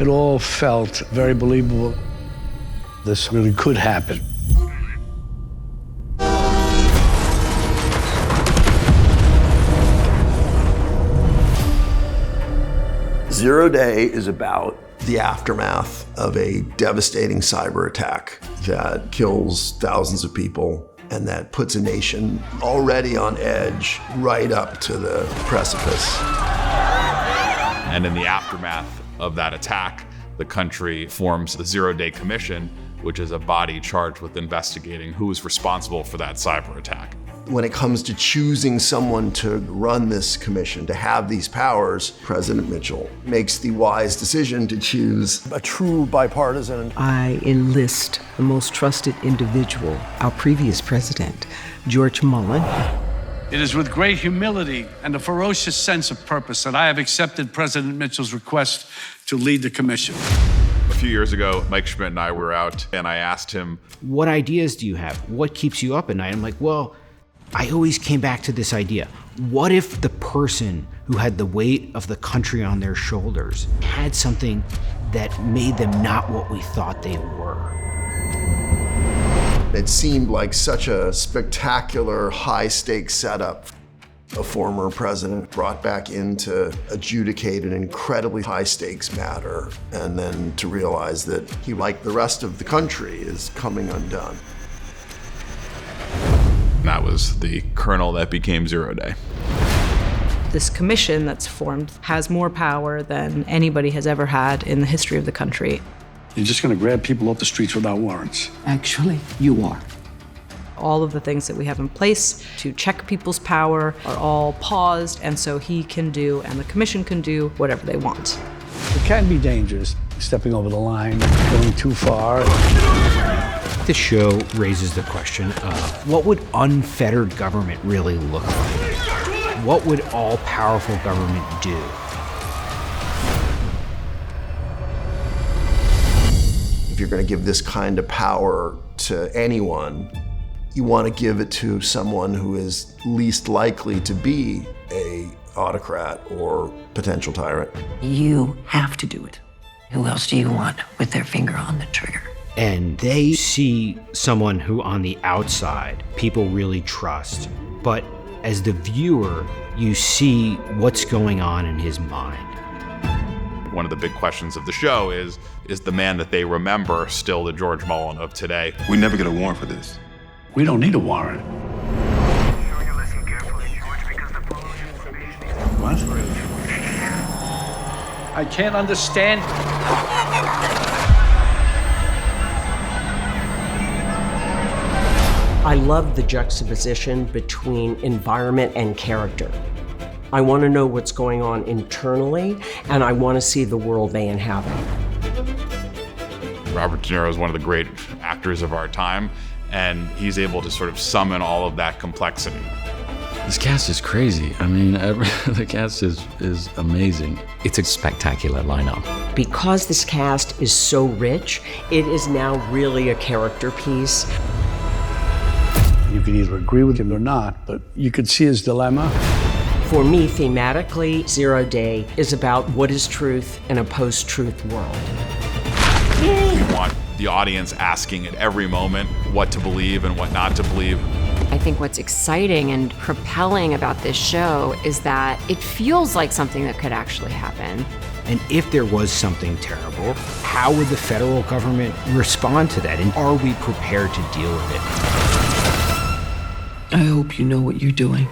It all felt very believable. This really could happen. Zero Day is about the aftermath of a devastating cyber attack that kills thousands of people and that puts a nation already on edge right up to the precipice. And in the aftermath of that attack, the country forms the Zero Day Commission, which is a body charged with investigating who is responsible for that cyber attack. When it comes to choosing someone to run this commission, to have these powers, President Mitchell makes the wise decision to choose a true bipartisan. I enlist the most trusted individual, our previous president, George Mullen. It is with great humility and a ferocious sense of purpose that I have accepted President Mitchell's request to lead the commission. A few years ago, Mike Schmidt and I were out, and I asked him, "What ideas do you have? What keeps you up at night?" I'm like, well, I always came back to this idea. What if the person who had the weight of the country on their shoulders had something that made them not what we thought they were? It seemed like such a spectacular, high-stakes setup. A former president brought back in to adjudicate an incredibly high-stakes matter, and then to realize that he, like the rest of the country, is coming undone. and that was the kernel that became Zero Day. This commission that's formed has more power than anybody has ever had in the history of the country. You're just going to grab people off the streets without warrants. Actually, you are. All of the things that we have in place to check people's power are all paused, and so he can do and the commission can do whatever they want. It can be dangerous, stepping over the line, going too far. The show raises the question of what would unfettered government really look like? What would all-powerful government do? If you're going to give this kind of power to anyone, you want to give it to someone who is least likely to be an autocrat or potential tyrant. You have to do it. Who else do you want with their finger on the trigger? And they see someone who on the outside people really trust, but as the viewer, you see what's going on in his mind. One of the big questions of the show is the man that they remember still the George Mullen of today? We never get a warrant for this. We don't need a warrant. What? I can't understand. I love the juxtaposition between environment and character. I want to know what's going on internally, and I want to see the world they inhabit. Robert De Niro is one of the great actors of our time, and he's able to sort of summon all of that complexity. This cast is crazy. I mean, the cast is amazing. It's a spectacular lineup. Because this cast is so rich, it is now really a character piece. You can either agree with him or not, but you could see his dilemma. For me, thematically, Zero Day is about what is truth in a post-truth world. We want the audience asking at every moment what to believe and what not to believe. I think what's exciting and propelling about this show is that it feels like something that could actually happen. And if there was something terrible, how would the federal government respond to that? And are we prepared to deal with it? I hope you know what you're doing.